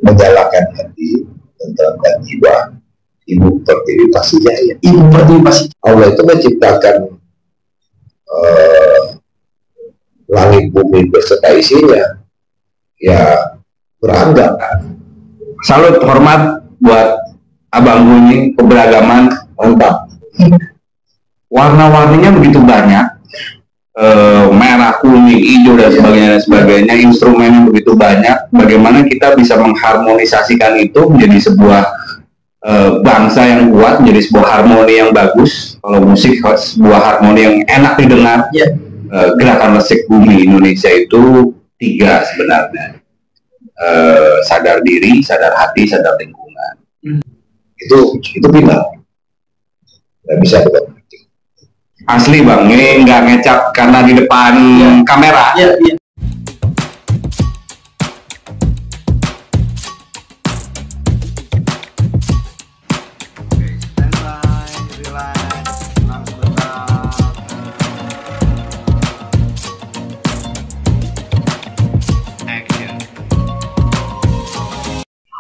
menyalakan hati, menenteramkan jiwa. Ibu Pertiwi Pasijaya. Ibu Pertiwi Pasijaya. Allah itu menciptakan langit bumi beserta isinya, ya beragam kan. Salut, hormat buat abangku ini, keberagaman Mantap. Warna-warninya begitu banyak, merah, kuning, hijau dan sebagainya, instrumennya begitu banyak. Bagaimana kita bisa mengharmonisasikan itu menjadi sebuah bangsa yang kuat, menjadi sebuah harmoni yang bagus. Kalau musik sebuah harmoni yang enak didengar. Gerakan Resik Bumi Indonesia itu 3 sebenarnya. Sadar diri, sadar hati, sadar lingkungan. Itu final. Nggak bisa bukan. Asli bang, ini nggak ngecap karena di depan kamera.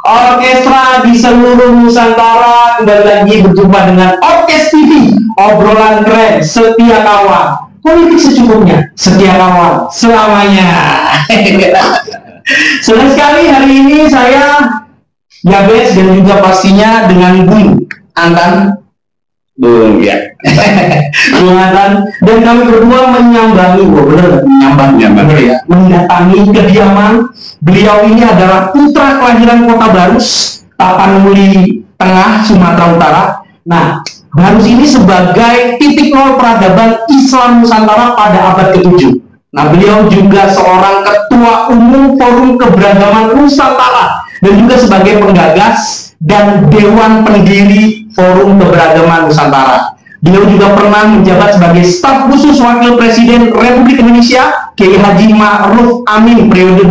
Orkestra di seluruh Nusantara, kembali lagi berjumpa dengan Orkes TV, obrolan keren, setia kawan, politik secukupnya, setia kawan selamanya. Senang sekali hari ini saya, Yabes, dan juga pastinya dengan Bung Antan, Bung Antan, dan kami berdua menyambangi, menyambangi ya, mendatangi kediaman. Beliau ini adalah putra kelahiran Kota Barus, Tapanuli Tengah, Sumatera Utara. Nah, Barus ini sebagai titik nol peradaban Islam Nusantara pada abad ke-7. Nah, beliau juga seorang ketua umum Forum Keberagaman Nusantara dan juga sebagai penggagas dan dewan pendiri Forum Keberagaman Nusantara. Beliau juga pernah menjabat sebagai staf khusus Wakil Presiden Republik Indonesia Kiai Haji Ma'ruf Amin periode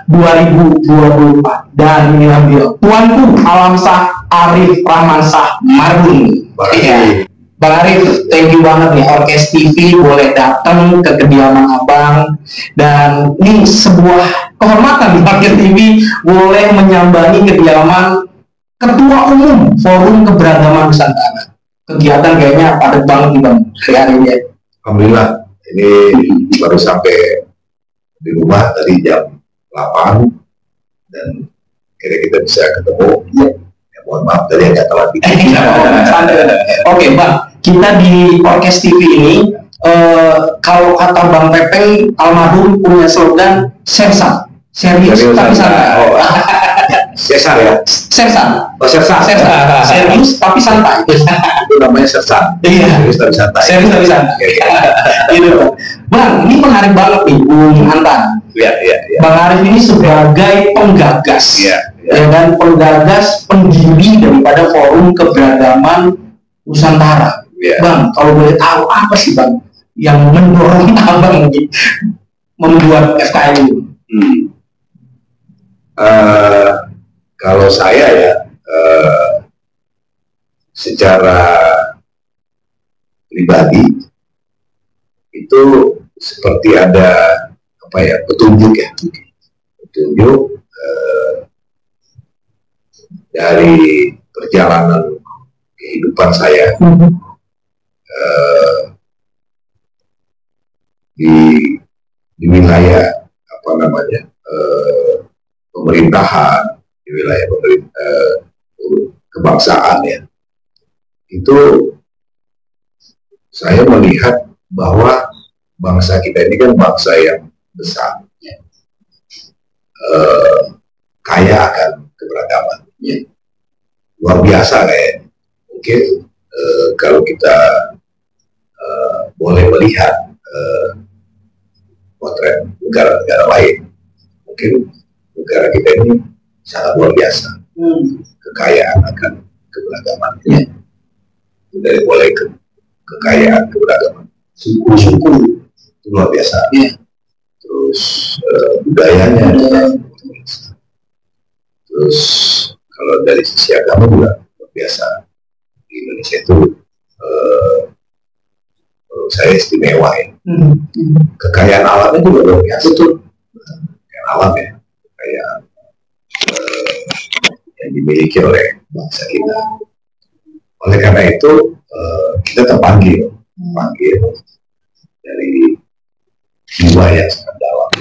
2019-2024. Dan inilah beliau, Tuanku Alamsah Arif Rahmansah Marbun. Bang Arif, thank you banget nih, Orkes TV boleh datang ke kediaman Abang. Dan ini sebuah kehormatan di Orkes TV boleh menyambangi kediaman Ketua Umum Forum Keberagaman Nusantara. Kegiatan kayaknya padat banget nih Bang hari ini ya. Alhamdulillah, ini baru sampai di rumah tadi jam 8 dan kira kita bisa ketemu. Ya, mohon maaf tadi agak telat. Oke Bang, kita di Orkes TV ini kalau kata Bang Pepeng almarhum punya slogan Sersan, serius tapi santai. Sersan ya? Sersan. Oh, Sersan. Serius tapi santai. Itu namanya Sersan. Iya. Serius tapi santai. Serius tapi santai. Gitu. Bang, ini menarik banget nih, Bung Antan. Iya. Bang Arif ini sebagai penggagas. Ya kan, penggagas pendiri daripada Forum Keberagaman Nusantara. Ya. Bang, kalau boleh tahu apa sih Bang yang mendorong Abang membuat FKM ini? Kalau saya ya secara pribadi itu seperti ada petunjuk dari perjalanan kehidupan saya di wilayah pemerintahan, di wilayah kebangsaan ya, itu saya melihat bahwa bangsa kita ini kan bangsa yang besar, kaya akan keberagaman, luar biasa kayak. Mungkin kalau kita boleh melihat potret negara-negara lain, mungkin negara kita ini sangat luar biasa, kekayaan akan keberagamannya, dari mulai kekayaan keberagaman suku itu luar biasa, terus budayanya luar biasa, terus kalau dari sisi agama juga luar biasa. Di Indonesia itu saya istimewa ya. Kekayaan alamnya juga luar biasa tuh, kekayaan alam ya, kekayaan yang dimiliki oleh bangsa kita. Oleh karena itu kita terpanggil dari jiwa yang sangat dalam,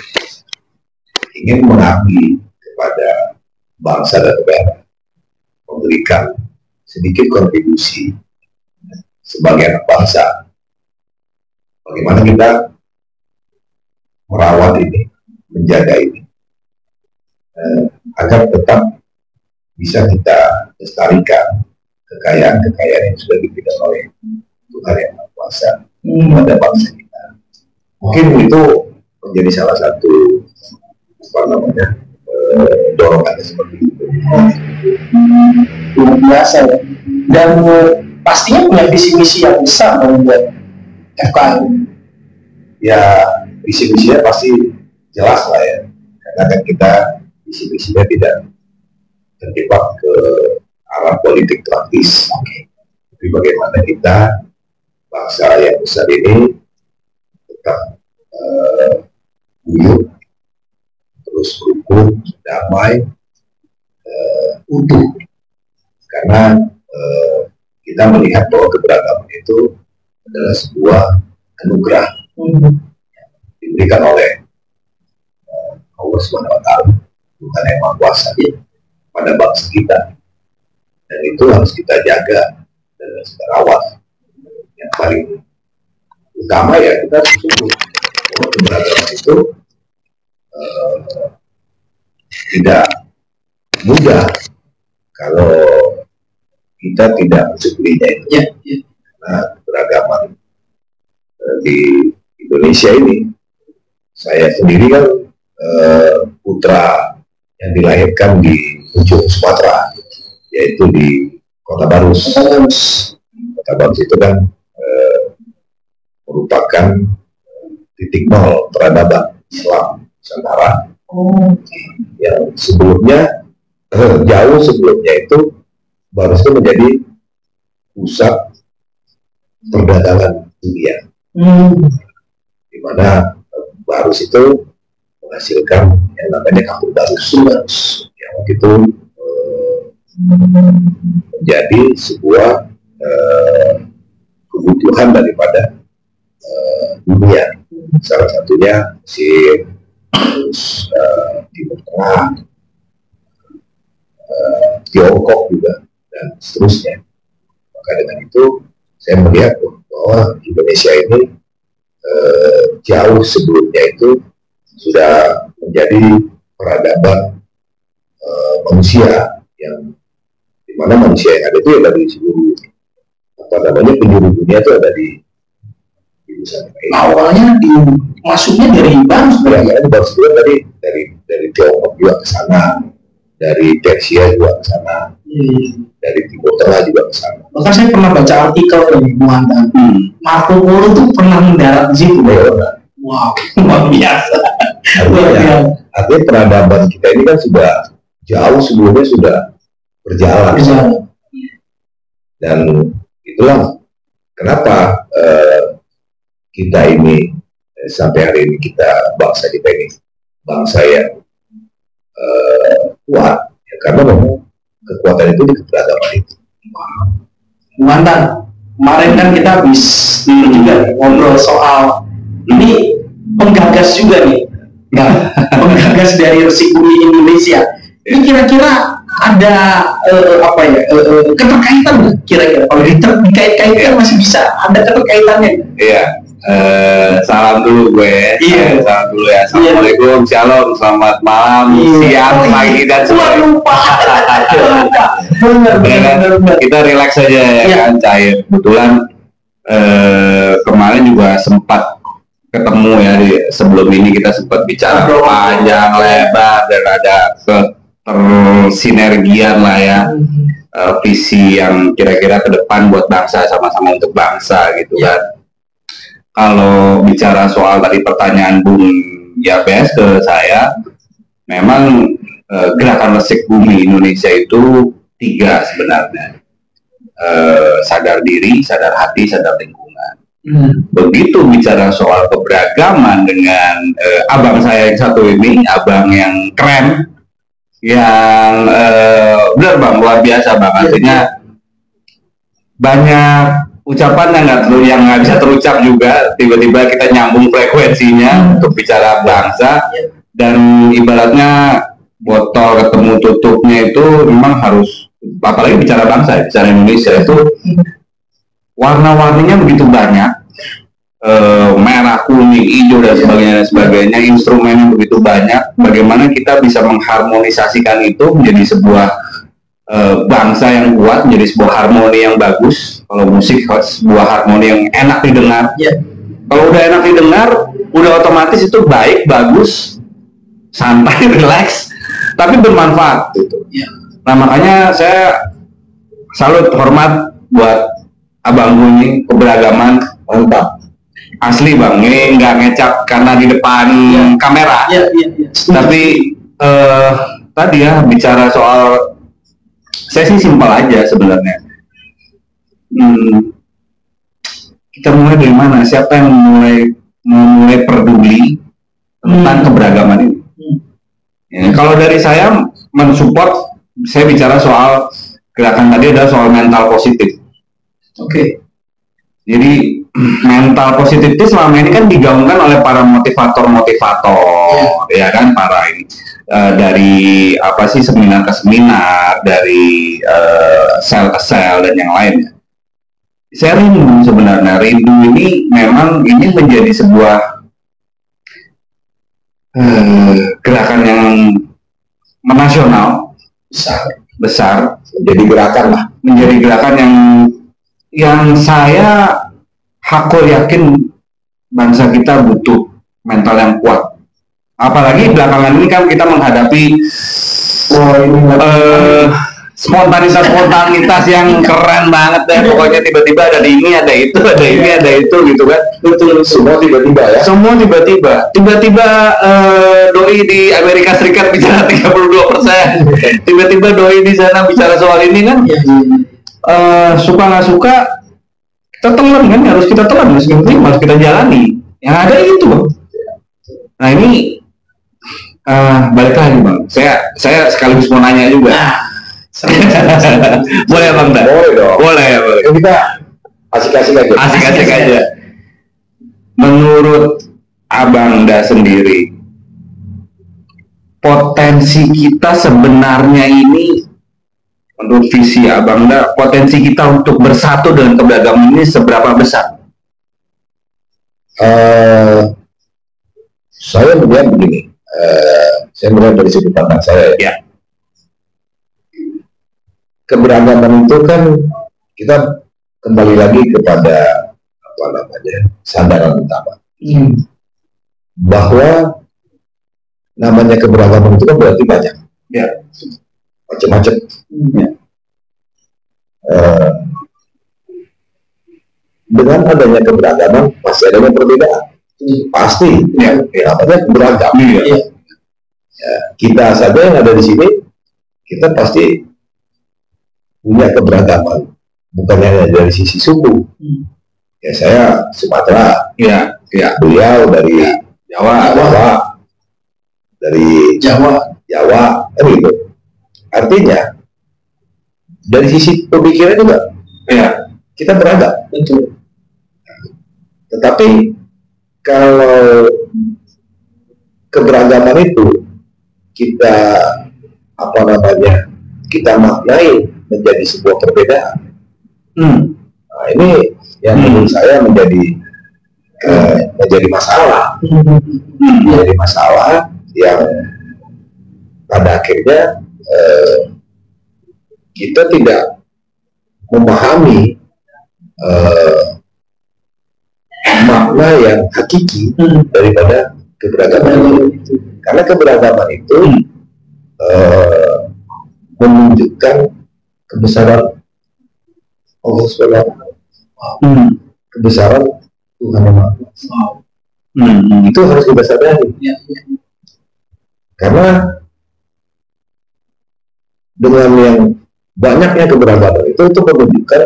ingin mengabdi kepada bangsa dan negara, memberikan sedikit kontribusi sebagai anak bangsa. Bagaimana kita merawat ini, menjaga ini, agar tetap bisa kita lestarikan kekayaan-kekayaan yang sudah diberikan oleh Tuhan yang Maha Kuasa pada bangsa kita. Mungkin itu menjadi salah satu dorongannya seperti itu. Luar biasa ya. Dan pastinya punya visi misi yang besar buat FKI. Ya, visi misinya pasti jelas lah ya, karena kan kita visi misinya tidak terjebak ke arah politik praktis. Tapi bagaimana kita bangsa yang besar ini tetap guyup, terus rukun, damai, utuh. Karena kita melihat bahwa keberagaman itu adalah sebuah anugerah diberikan oleh Allah SWT, Tuhan yang Maha Kuasa pada bangsa kita, dan itu harus kita jaga dan harus kita rawat. Yang paling utama ya kita harus sungguh bahwa keberagaman itu tidak mudah kalau kita tidak mensyukurinya itu. Karena keberagaman di Indonesia ini, saya sendiri kan putra yang dilahirkan di ujung Sumatera, yaitu di Kota Barus. Kota Barus itu kan merupakan titik nol peradaban Islam Nusantara. Yang sebelumnya, jauh sebelumnya itu, Barus itu menjadi pusat perdagangan dunia, di mana Barus itu menghasilkan yang namanya kapur Barus, yang waktu itu menjadi sebuah kebutuhan daripada dunia. Salah satunya Mesir, terus Timur Tengah, Tiongkok juga, dan seterusnya. Maka dengan itu saya melihat bahwa Indonesia ini jauh sebelumnya itu sudah menjadi peradaban manusia, yang dimana manusia yang ada itu ya dari seluruh penjuru dunia itu ada di Nusantara. Awalnya masuknya dari Barus, ya, Barus juga dari Tiongkok juga ke sana, dari Persia juga ke sana, dari Timur Tengah juga ke sana. Bahkan saya pernah baca artikel dari Muhammad Marco Polo tuh pernah mendarat di situ. Wow, luar biasa. Artinya peradaban kita ini kan sudah jauh sebelumnya sudah berjalan. Dan itulah kenapa kita ini sampai hari ini bangsa kita ini bangsa yang kuat, ya, karena memang kekuatan itu di keberagaman itu. Mantan, kemarin kan kita habis juga ngobrol soal ini penggagas juga nih, penggagas dari Resik Bumi Indonesia. Ini kira-kira ada keterkaitan nggak? Kira-kira kalau dikait-kaitkan masih bisa ada keterkaitannya? Iya. Salam dulu gue. Salam dulu ya. Assalamualaikum, shalom, selamat malam, siang, pagi dan sore. Lupa. Benar. Kita relax saja ya kan, cair. Kebetulan kemarin juga sempat ketemu ya, sebelum ini kita sempat bicara panjang lebar dan ada tersinergian lah ya, visi yang kira-kira ke depan buat bangsa, sama-sama untuk bangsa gitu kan. Kalau bicara soal tadi pertanyaan Bung Yabes ke saya, memang gerakan Resik Bumi Indonesia itu 3 sebenarnya. Sadar diri, sadar hati, sadar lingkungan. Begitu bicara soal keberagaman dengan abang saya yang satu ini, abang yang keren, yang benar bang, luar biasa bang. Artinya banyak ucapan yang nggak bisa terucap juga. Tiba-tiba kita nyambung frekuensinya untuk bicara bangsa, dan ibaratnya botol ketemu tutupnya itu memang harus, apalagi bicara bangsa, bicara Indonesia itu warna-warninya begitu banyak, merah, kuning, hijau dan sebagainya, instrumennya begitu banyak. Bagaimana kita bisa mengharmonisasikan itu menjadi sebuah bangsa yang kuat, menjadi sebuah harmoni yang bagus. Kalau musik sebuah harmoni yang enak didengar. Kalau udah enak didengar, udah otomatis itu baik, bagus, santai, relax, tapi bermanfaat gitu. Nah makanya saya salut, hormat buat abang ini, keberagaman mantap. Asli bang, ini nggak ngecap karena di depan kamera. Tapi tadi ya bicara soal, saya sih simpel aja sebenarnya. Kita mulai dari mana? Siapa yang mulai peduli tentang keberagaman ini? Ya, kalau dari saya mensupport, saya bicara soal gerakan tadi adalah soal mental positif. Jadi mental positif itu selama ini kan digaungkan oleh para motivator-motivator, ya kan, para ini dari apa sih, seminar ke seminar, dari sel ke sel dan yang lainnya. Saya rindu sebenarnya, rindu ini memang ini menjadi sebuah gerakan yang menasional besar, menjadi gerakan lah, menjadi gerakan yang saya hakul yakin bangsa kita butuh mental yang kuat. Apalagi belakangan ini kan kita menghadapi spontanitas yang keren banget ya. Pokoknya tiba-tiba ada ini, ada itu, ada ini, ada itu gitu kan. Betul, semua tiba-tiba ya. Semua tiba-tiba. Tiba-tiba doi di Amerika Serikat bicara 32%. Tiba-tiba doi di sana bicara soal ini kan. Suka nggak suka, kita telan kan, harus kita telan, harus kita jalani. Yang ada itu bang. Nah ini balik lagi bang. Saya sekaligus mau nanya juga. Boleh bang? Boleh dong. Boleh. Kita asik-asik aja. Asik-asik aja. Menurut Abangda sendiri, potensi kita sebenarnya ini, menurut visi Abangda, potensi kita untuk bersatu dengan keberagaman ini seberapa besar? Saya melihat begini, saya melihat dari sudut pandang saya. Ya. Keberagaman itu kan kita kembali lagi kepada apa namanya, sandaran utama, bahwa namanya keberagaman itu kan berarti banyak, macam-macam. Dengan adanya keberagaman pasti adanya perbedaan, pasti namanya beragam. Kita saja yang ada di sini, kita pasti punya keberagaman, bukan hanya dari sisi suku. Ya saya Sumatera, beliau dari Jawa, dari Jawa, kan gitu. Artinya dari sisi pemikiran juga, kita beragam. Betul. Tetapi kalau keberagaman itu kita kita maknai menjadi sebuah perbedaan. Nah, ini yang menurut saya menjadi masalah, menjadi masalah yang pada akhirnya kita tidak memahami makna yang hakiki daripada keberagaman itu. Karena keberagaman itu menunjukkan kebesaran Allah SWT, kebesaran Tuhan yang Maha Kuasa. Itu harus kita sadari. Karena dengan yang banyaknya keberagaman itu menunjukkan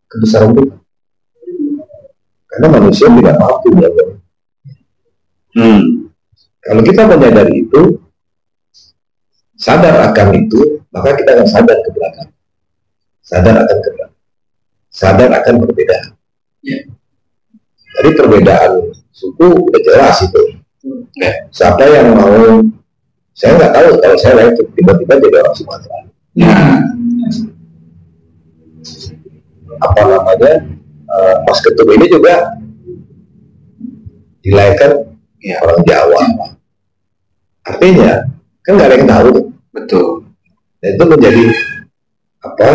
kebesaran Tuhan. Karena manusia tidak mampu menjaga. Kalau kita menyadari itu, sadar akan itu, maka kita akan sadar ke belakang, sadar akan ke belakang, sadar akan perbedaan. Jadi perbedaan suku udah jelas itu. Siapa yang mau, saya nggak tahu kalau saya lahir tiba-tiba jadi orang Sumatera. Apa namanya, Mas Ketum ini juga dilahirkan orang Jawa. Artinya kan nggak ada yang tahu. Betul. Dan itu menjadi apa?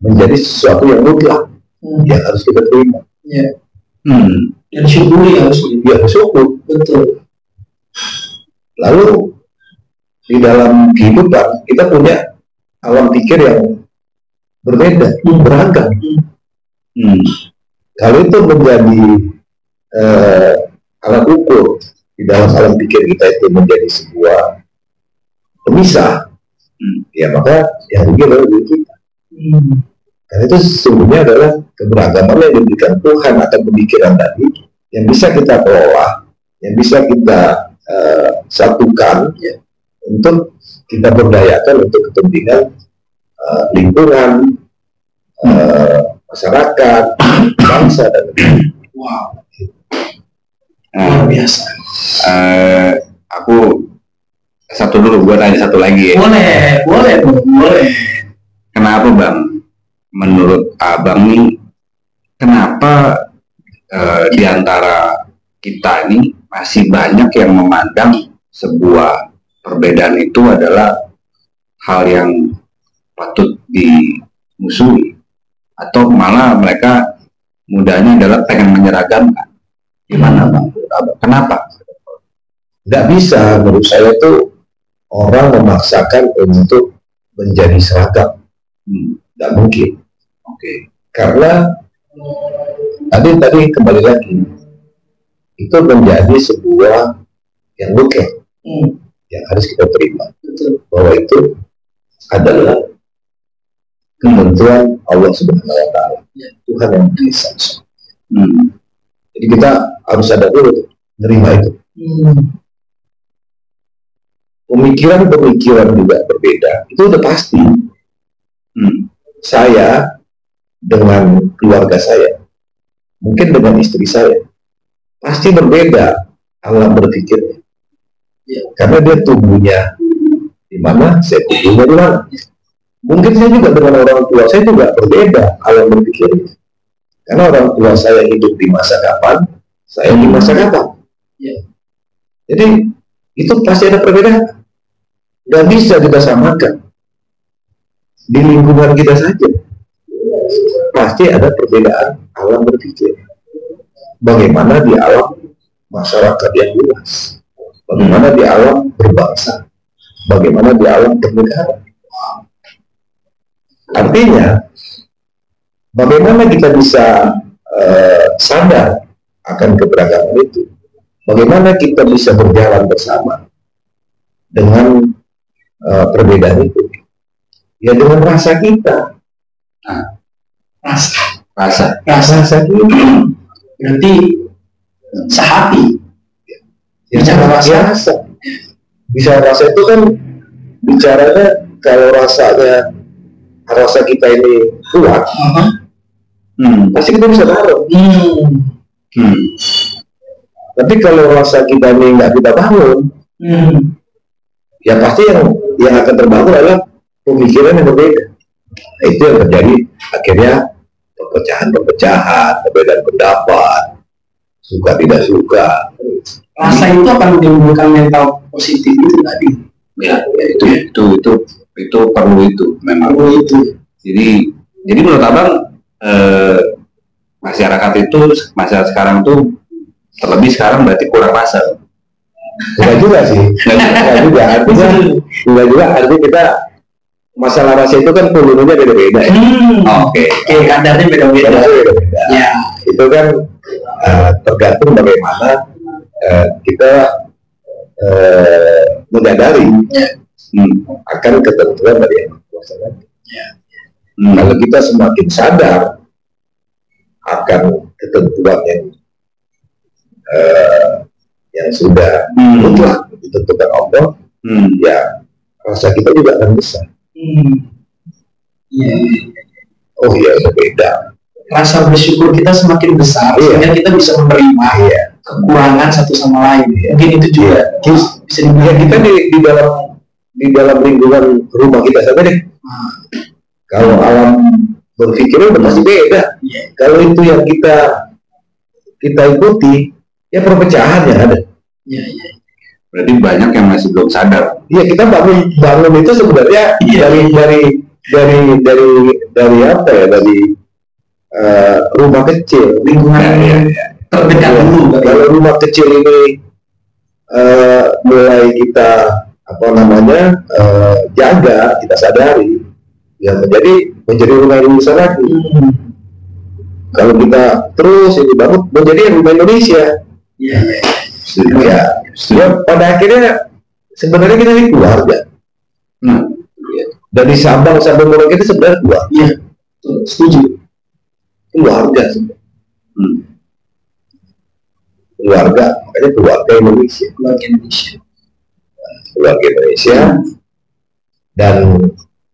Menjadi sesuatu yang mutlak yang harus kita terima. Dan syukuri harus bersyukur. Betul. Lalu di dalam kehidupan kita punya alam pikir yang berbeda, beragam. Kalau itu menjadi alat ukur di dalam alam pikir kita itu menjadi sebuah pemisah, ya maka yang rugi adalah diri kita. Karena itu sesungguhnya adalah keberagaman yang diberikan Tuhan akan pemikiran tadi yang bisa kita kelola, yang bisa kita satukan ya, untuk kita berdayakan untuk kepentingan lingkungan, masyarakat, bangsa dan negara. Wow, luar biasa. Aku satu dulu, gue tanya satu lagi ya. Boleh. Kenapa Bang? Menurut Abang nih, kenapa di antara kita ini masih banyak yang memandang sebuah perbedaan itu adalah hal yang patut dimusuhi, atau malah mereka mudahnya adalah pengen menyeragamkan? Gimana Bang? Kenapa? Nggak bisa, menurut saya tuh orang memaksakan untuk menjadi seragam. Nggak mungkin. Karena tadi kembali lagi, itu menjadi sebuah yang mutlak yang harus kita terima. Bahwa itu adalah ketentuan Allah Subhanahu wa Ta'ala, Tuhan yang Maha Esa. Jadi kita harus sadar dulu menerima itu. Pemikiran juga berbeda, itu udah pasti. Saya dengan keluarga saya, mungkin dengan istri saya, pasti berbeda alam berpikirnya. Karena dia tumbuhnya di mana, saya tumbuhnya di mana. Mungkin saya juga dengan orang tua saya juga berbeda alam berpikirnya. Karena orang tua saya hidup di masa kapan, saya di masa kapan. Jadi itu pasti ada perbedaan. Gak bisa kita samakan. Di lingkungan kita saja pasti ada perbedaan alam berpikir. Bagaimana di alam masyarakat yang luas, bagaimana di alam berbangsa, bagaimana di alam bernegara. Artinya bagaimana kita bisa sadar akan keberagaman itu, bagaimana kita bisa berjalan bersama dengan perbedaan itu, ya dengan rasa kita. Rasa kita berarti sehati. Bicara rasa itu kan bicaranya kalau rasa kita ini kuat, pasti kita bisa taruh. Tapi kalau rasa kita ini nggak kita bangun, ya pasti yang akan terbangun adalah pemikiran yang berbeda. Nah, itu yang terjadi akhirnya perpecahan, perbedaan pendapat, suka tidak suka. Rasa itu akan menimbulkan mental positif itu tadi. Ya itu perlu itu, memang perlu itu. Jadi menurut Abang masyarakat sekarang tuh terlebih sekarang berarti kurang rasa. Enggak juga sih. Enggak juga. Artinya kita masalah rasa itu kan volumenya beda-beda. Kadarnya beda-beda. Ya, itu kan tergantung bagaimana kita menyadari akan ketentuan dari yang berkuasa. Kalau kita semakin sadar akan ketentuan yang sudah mutlak ditentukan Allah, ya rasa kita juga akan besar. Oh iya, udah beda. Rasa bersyukur kita semakin besar, sehingga kita bisa menerima kekurangan satu sama lain. Mungkin itu juga bisa dibilang kita di dalam lingkungan rumah kita saja deh. Kalau alam berpikirnya udah pasti beda. Kalau itu yang kita ikuti, ya perpecahan yang ada. Berarti banyak yang masih belum sadar. Iya, kita bangun itu sebenarnya dari apa ya, dari rumah kecil, lingkungan terdekat dulu. Kalau rumah kecil ini mulai kita jaga, kita sadari, ya menjadi rumah Indonesia lagi. Kalau kita terus ini bangun menjadi rumah Indonesia. Ya, pada akhirnya sebenarnya kita ini keluarga. Dari Sabang sampai Merauke itu sebenarnya keluarga. Setuju. Keluarga sebenarnya. Keluarga, makanya keluarga Indonesia. Keluarga Indonesia. Dan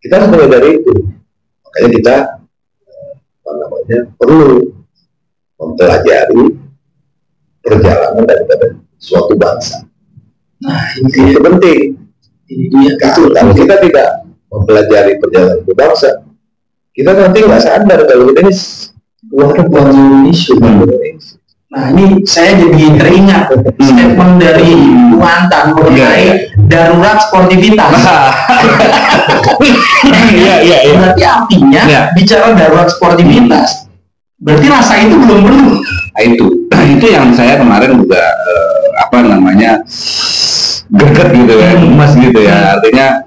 kita harus mulai dari itu. Makanya kita perlu mempelajari perjalanan daripada suatu bangsa. Nah, itu penting. Ini dia. Kalau kita tidak mempelajari perjalanan itu bangsa, kita nanti nggak sadar kalau kita ini keluarga Indonesia. Nah, ini saya jadi teringat statement dari mantan mengenai darurat sportivitas. Berarti artinya bicara darurat sportivitas, berarti rasa itu belum penuh. Itu yang saya kemarin juga greget gitu ya, emas gitu ya. Artinya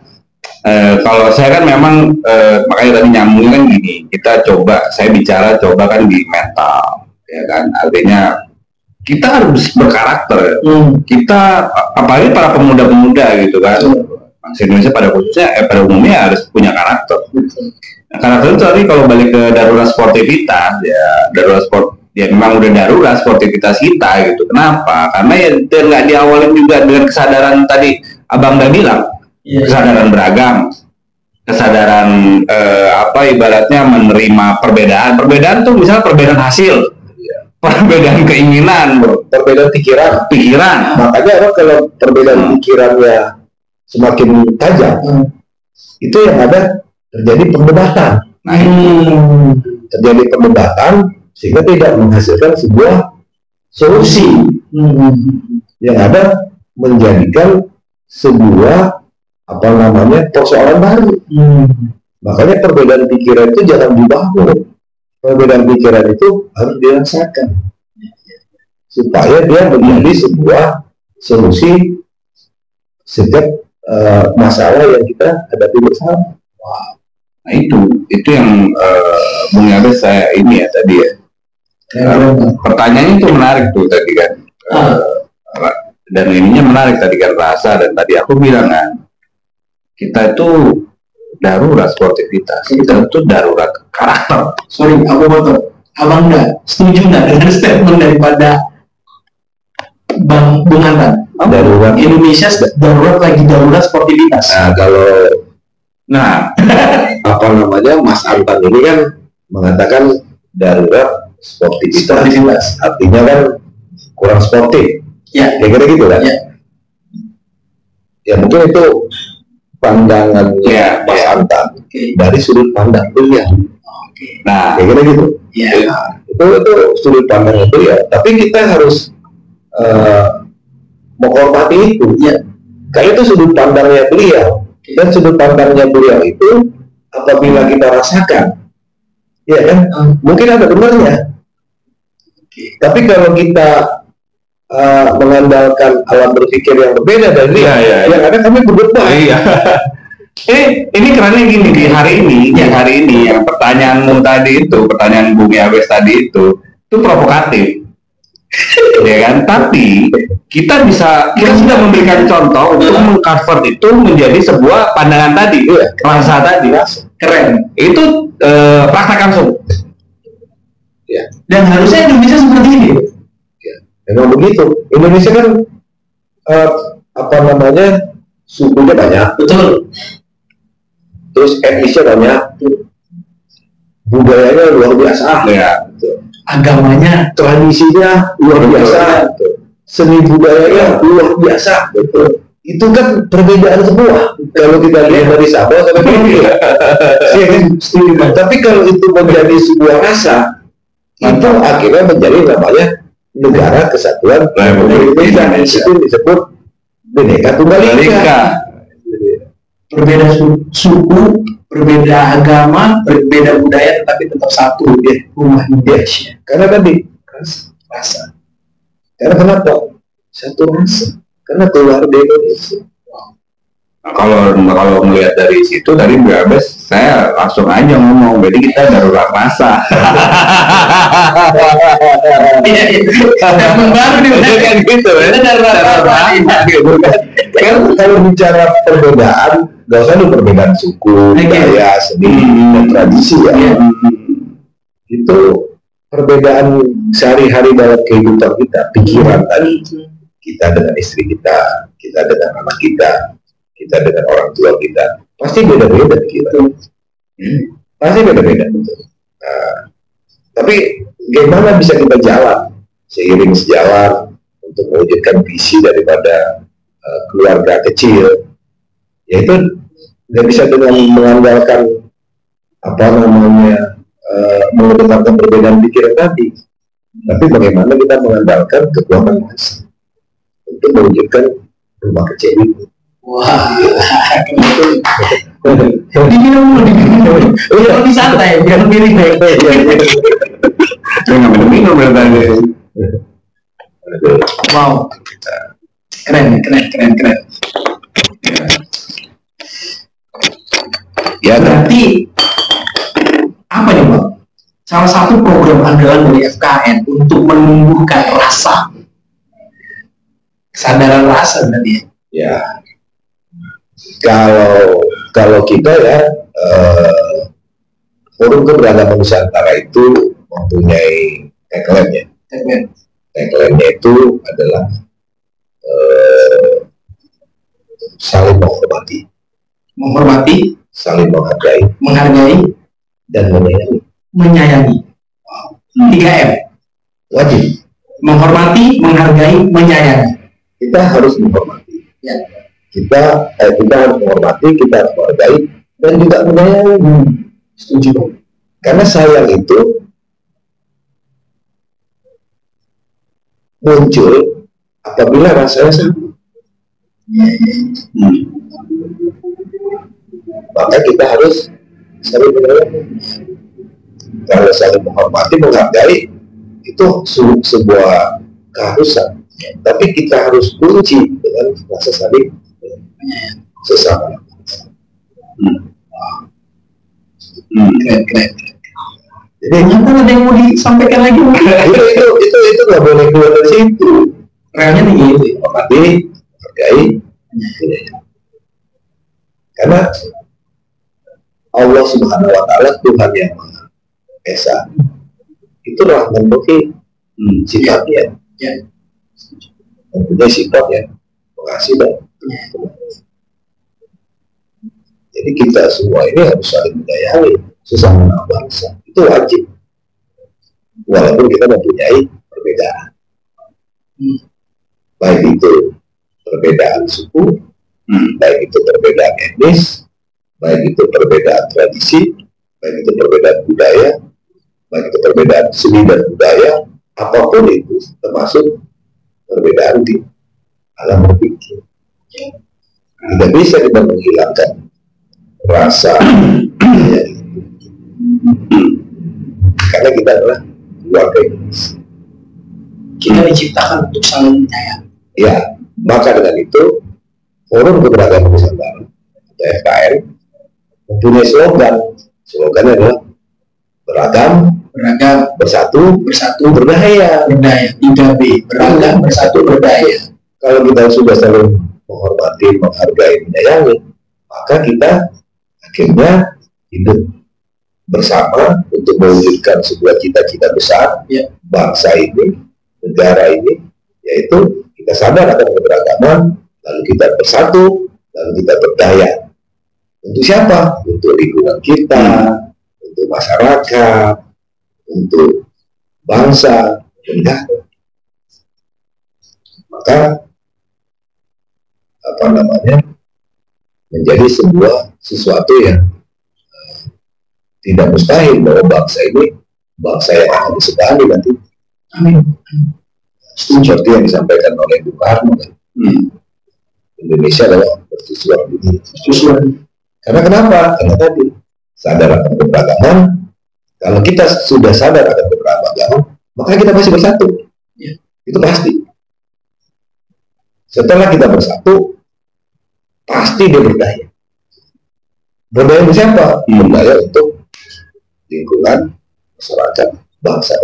kalau saya kan memang makanya tadi nyambungnya kan gini, saya bicara kan di mental, ya kan. Artinya kita harus berkarakter. Kita apalagi para pemuda-pemuda gitu kan. Bangsa Indonesia pada umumnya harus punya karakter. Nah, karakter itu tadi kalau balik ke darurat sportivitas, ya memang udah darurat sportivitas kita gitu. Kenapa? Karena ya nggak diawalin juga dengan kesadaran tadi Abang udah bilang, kesadaran beragam, kesadaran ibaratnya menerima perbedaan tuh misalnya perbedaan hasil, perbedaan keinginan, perbedaan pikiran. Makanya kalau perbedaan pikirannya semakin tajam, itu yang ada terjadi perdebatan. Terjadi perdebatan sehingga tidak menghasilkan sebuah solusi. Yang ada menjadikan sebuah persoalan baru. Makanya perbedaan pikiran itu jangan dibangun. Perbedaan pikiran itu harus dirasakan supaya dia menjadi sebuah solusi setiap masalah yang kita hadapi bersama. Nah itu yang Bung Yabes saya ini ya tadi ya. Pertanyaannya itu menarik tuh tadi kan. Dan ininya menarik tadi kan, rasa, dan tadi aku bilang kan, kita itu darurat sportivitas, kita itu darurat karakter. Sorry, aku potong. Abang setuju nggak dengan statement daripada Bung Antan? Darurat Indonesia darurat sportivitas. Mas Antan ini kan mengatakan darurat sportivitas. Artinya kan kurang sportif. Ya, kira-kira gitu kan? Ya mungkin itu pandangannya Mas Antan dari sudut pandang beliau. Nah, kira-kira gitu. Itu sudut pandang itu ya. Tapi kita harus menghormati itu. Karena itu sudut pandangnya beliau. Dan sudut pandangnya beliau itu apabila kita rasakan, ya kan, mungkin ada benarnya. Tapi kalau kita mengandalkan alam berpikir yang berbeda dari dia, yang ada kami berdebat. Ini kerennya gini, di hari ini yang pertanyaanmu tadi itu, pertanyaan Bung Yabes tadi itu provokatif. Ya kan, tapi kita sudah memberikan contoh untuk mengcover itu menjadi sebuah pandangan tadi, rasa tadi, keren. Itu praktek langsung. Dan harusnya Indonesia seperti ini. Memang begitu. Indonesia kan apa namanya, sukunya banyak, Betul. terus etnisnya banyak, budayanya luar biasa, Ya. Agamanya, tradisinya luar biasa, seni budayanya luar biasa, betul. Itu kan perbedaan semua. Kalau kita lihat dari Sabah sampai Merauke, tapi kalau itu menjadi sebuah rasa, itu akhirnya menjadi namanya Negara Kesatuan Republik Indonesia. Itu disebut Bhinneka Tunggal Ika. berbeda suku, berbeda agama, berbeda budaya, tetapi tetap satu ya, rumah Indonesia. Karena tadi rasa. Karena kenapa? Satu rasa. Karena keluarga Indonesia. Nah, kalau melihat dari situ tadi Mbak Abes, saya langsung aja ngomong, jadi kita darurat rasa. Yang baru nih, Kan gitu, kita darurat rasa. Kan kalau bicara perbedaan, gak usah ada perbedaan suku, budaya, seni, dan tradisi ya. Itu perbedaan sehari-hari dalam kehidupan kita, pikiran tadi, kita dengan istri kita, kita dengan anak kita dengan orang tua kita, pasti beda-beda pikiran. Pasti beda-beda. Nah, tapi bagaimana bisa kita jalan seiring sejalan untuk mewujudkan visi daripada keluarga kecil, yaitu nggak bisa dengan mengandalkan apa namanya mengedepankan perbedaan pikiran tadi, tapi bagaimana kita mengandalkan kekuatan massa untuk mewujudkan rumah kecil itu. Wah, diminum dulu, biar lebih santai, biar lebih ringan. Saya nggak minum berarti. Wow, keren. Ya, berarti apa nih Bang? Salah satu program andalan dari FKN untuk menumbuhkan rasa, kesadaran rasa tadi. Ya, kalau kita ya Forum Keberagaman Nusantara itu mempunyai tagline-nya. Tagline-nya itu adalah saling menghormati, saling menghargai, dan menyayangi. Wow. 3M. Wajib. Menghormati, menghargai, menyayangi. Kita harus menghormati. Ya. Kita harus menghormati, kita harus menghargai, dan juga menyayangi. Setuju. Karena sayang itu muncul apabila rasanya sama. Maka kita harus saling menyayangi. Kalau saling menghormati, menghargai, itu sebuah keharusan. Tapi kita harus kunci dengan rasa saling sesama. Keren. Jadi nyata ada yang mau disampaikan lagi? itu nggak boleh keluar dari situ. Realnya nih gitu. Hormati, hargai, karena Allah Subhanahu Wa Taala Tuhan yang Maha Esa, itulah memiliki sikapnya, mempunyai sifat yang mengasih dan jadi kita semua ini harus saling menyayangi sesama bangsa, itu wajib, walaupun kita mempunyai perbedaan, baik itu perbedaan suku, baik itu perbedaan etnis, baik itu perbedaan tradisi, baik itu perbedaan budaya, baik itu perbedaan seni dan budaya, apapun itu, termasuk perbedaan di alam berpikir. Tidak bisa kita menghilangkan rasa karena kita adalah keluarga Indonesia. Kita diciptakan untuk saling menyayangi. Ya, maka dengan itu Forum Keberagaman Nusantara atau FKN mempunyai slogan adalah beragam, bersatu, berdaya. 3B, beragam, bersatu, berdaya. Kalau kita sudah saling menghormati, menghargai, menyayangi, maka kita akhirnya hidup bersama untuk mewujudkan sebuah cita-cita besar, bangsa ini, negara ini, yaitu kita sadar akan keberagaman, lalu kita bersatu, lalu kita berdaya. Untuk siapa? Untuk lingkungan kita, untuk masyarakat, untuk bangsa, negara. Maka menjadi sesuatu yang tidak mustahil bahwa bangsa ini bangsa yang akan disegani nanti. Amin. Seperti yang disampaikan oleh Bung Karno, Indonesia adalah mercusuar dunia. Karena kenapa? Karena tadi sadar akan keberagaman. Kalau kita sudah sadar akan keberagaman, maka kita pasti bersatu. Itu pasti. Setelah kita bersatu, pasti dia berdaya. Berdaya untuk siapa? Berdaya untuk lingkungan, masyarakat, bangsa.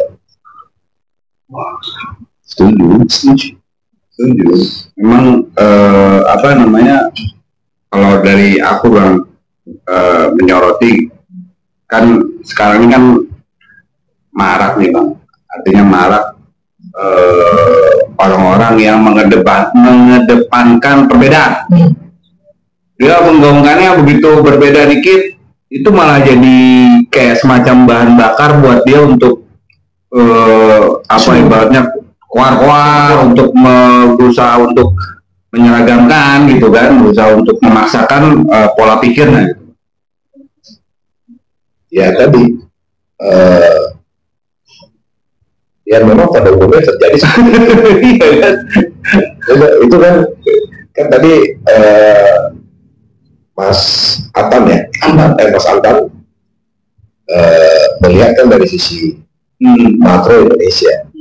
Setuju. Memang kalau dari aku Bang, menyoroti kan sekarang ini kan marak nih Bang, artinya marak orang-orang yang mengedepankan perbedaan. Dia menggaungkannya begitu berbeda dikit, itu malah jadi kayak semacam bahan bakar buat dia untuk ibaratnya keluar untuk berusaha untuk menyeragamkan gitu kan, berusaha untuk memaksakan pola pikirnya. Ya tadi, ya memang pada umumnya terjadi itu kan tadi Mas Anton ya, Mas Anton melihat kan dari sisi makro Indonesia.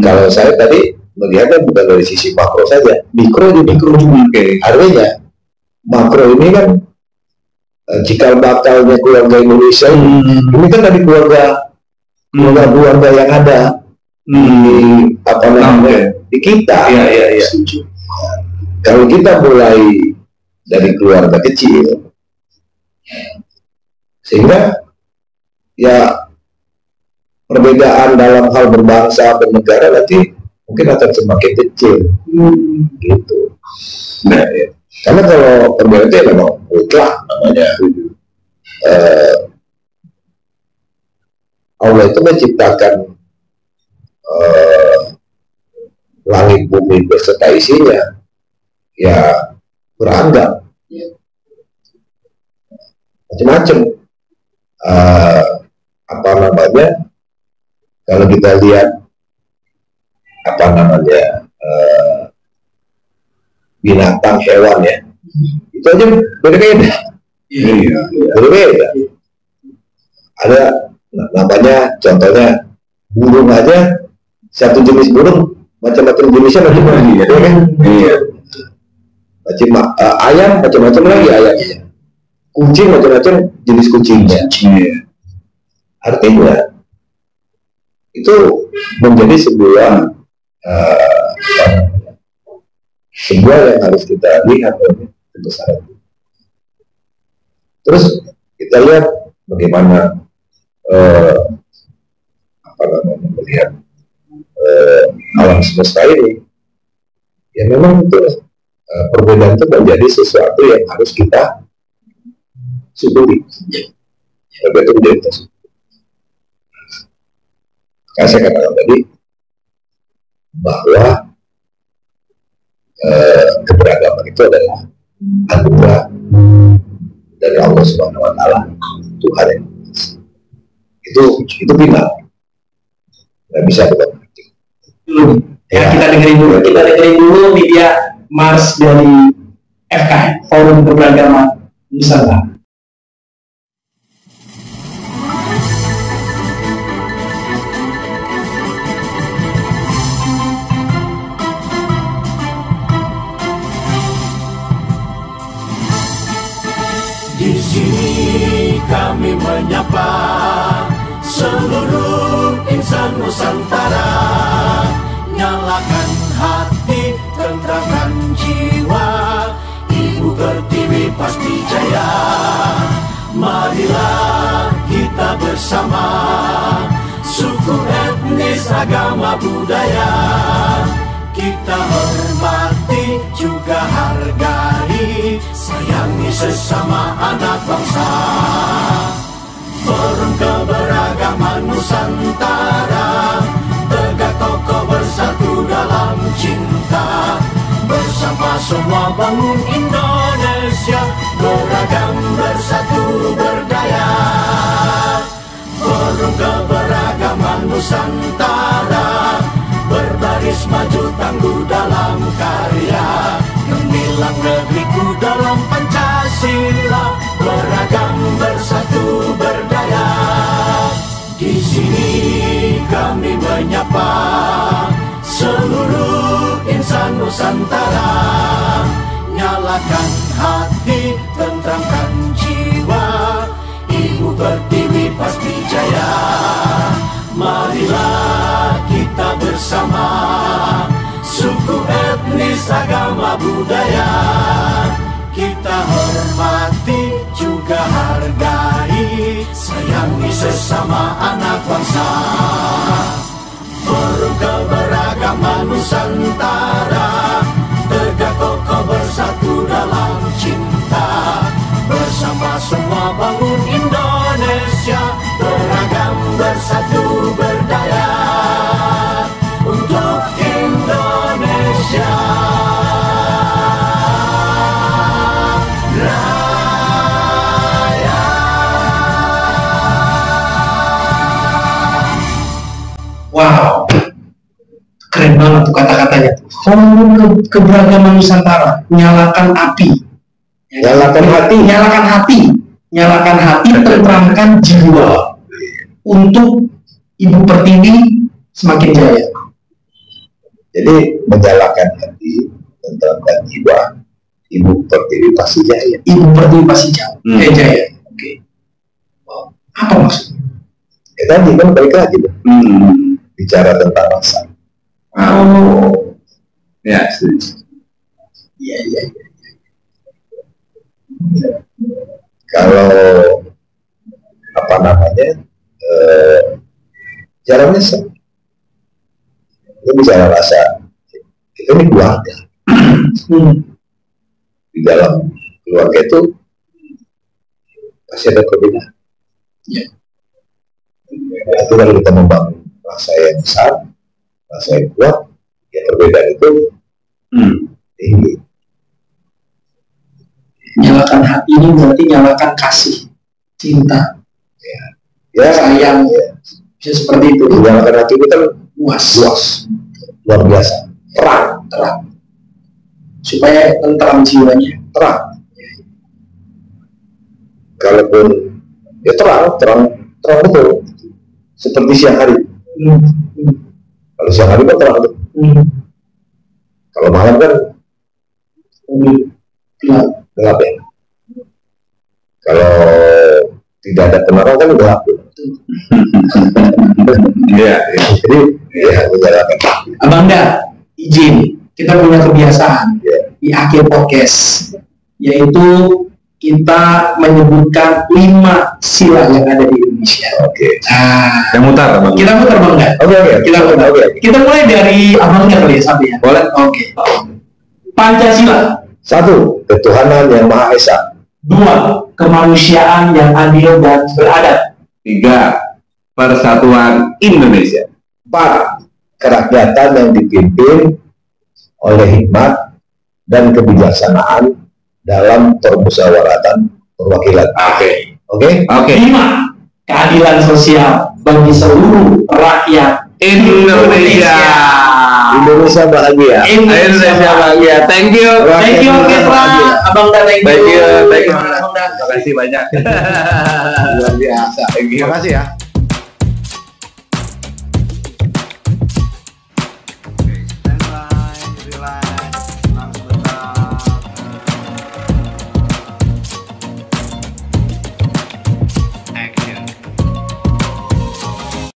Kalau saya tadi melihatnya bukan dari sisi makro saja, mikro juga. Artinya makro ini kan cikal bakalnya keluarga Indonesia ini kan dari keluarga yang ada di kita. Kalau kita mulai dari keluarga kecil, sehingga ya perbedaan dalam hal berbangsa bernegara nanti mungkin akan semakin kecil, gitu. Nah, ya. Karena kalau perbedaan itu memang mutlak namanya. Allah itu menciptakan langit bumi beserta isinya, ya beragam, macam-macam. Kalau kita lihat binatang, hewan ya, itu aja berbeda. Berbeda. Ada namanya, contohnya burung aja, satu jenis burung macam-macam jenisnya macam-macam, ya kan? Ayam macam-macam lagi ayamnya, kucing macam-macam jenis kucingnya. Artinya itu menjadi sebuah yang harus kita lihat kebesaran. Terus kita lihat bagaimana melihat alam semesta ini. Ya memang itu perbedaan itu menjadi sesuatu yang harus kita syukuri. Perbedaan itu menjadi tersebut. Karena saya katakan tadi bahwa keberagaman itu adalah anugerah dari Allah Subhanahu Wa Taala, Tuhan yang itu final, nggak bisa kita berhenti. Kita dengerin dulu media Mars dari FK Forum Keberagaman Nusantara. Di sini kami menyapa seluruh insan Nusantara, nyalakan hati, tenangkan jiwa, Ibu Pertiwi pasti jaya. Marilah kita bersama, suku, etnis, agama, budaya, kita hormati juga hargai, sayangi sesama anak bangsa. Forum Keberagaman Nusantara, tegak kokoh bersatu dalam cinta. Bersama semua bangun Indonesia, beragam bersatu berdaya. Forum Keberagaman Nusantara, berbaris maju tangguh dalam karya. Gemilang negeriku dalam Pancasila, beragam bersatu berdaya. Di sini kami menyapa seluruh insan Nusantara. Nyalakan hati, tenteramkan jiwa, Ibu Pertiwi pasti jaya. Marilah kita bersama, suku, etnis, agama, budaya. Kita hormati juga hargai, sayangi sesama anak bangsa. Forum Keberagaman Nusantara, tegak kokoh bersatu dalam cinta. Bersama semua bangun Indonesia, beragam bersatu berdaya. Untuk Indonesia Raya. Wow, keren banget tuh kata-katanya. Forum Keberagaman Nusantara, nyalakan api. Nyalakan hati. Nyalakan hati. Nyalakan hati, tenteramkan jiwa. Untuk Ibu Pertiwi semakin jaya. Jadi menyalakan hati, tenteramkan jiwa, Ibu Pertiwi pasti jaya. Ibu Pertiwi pasti jaya. Jaya. Oke. Wow. Apa maksudnya? Ya tadi kan balik lagi tuh. Bicara tentang rasa. Oh. Ya, Iya. Kalau apa namanya, jalannya kita bicara rasa, kita ini keluarga. Di dalam keluarga itu pasti ada perbedaan. Ya. Itu kalau kita membangun rasa yang besar, rasa yang kuat, ya perbedaan itu tinggi. Nyalakan hati ini berarti nyalakan kasih, cinta, Ya, sayang, ya. bisa seperti itu. Nyalakan hati kita Luas, luar biasa, terang, supaya tentram jiwanya. terang. Kalaupun ya terang betul, seperti siang hari. Kalau siang hari kan terang betul. Kalau malam kan gelap ya. Kalau tidak ada penerangan kan gelap. Iya. Jadi ya menjalankan. Abang Da, izin, kita punya kebiasaan di akhir podcast, yaitu kita menyebutkan 5 sila yang ada di Indonesia. Oke. Nah, Yang mutar, Bang. kita muter Bang Da. Oke. Kita muter. Kita mulai dari Abang Da kali ya, sampai ya. Boleh. Oke. Pancasila. 1. Ketuhanan yang Maha Esa. 2. Kemanusiaan yang adil dan beradab. 3. Persatuan Indonesia. 4. Kerakyatan yang dipimpin oleh hikmat dan kebijaksanaan dalam permusyawaratan perwakilan. Oke. 5. Keadilan sosial bagi seluruh rakyat Indonesia. Indonesia bahagia. Indonesia bahagia. Thank you. Thank you, Petra. Abang Da, thank you. Thank you. Abang Da. Terima kasih banyak. Luar biasa. Thank you. Terima kasih ya.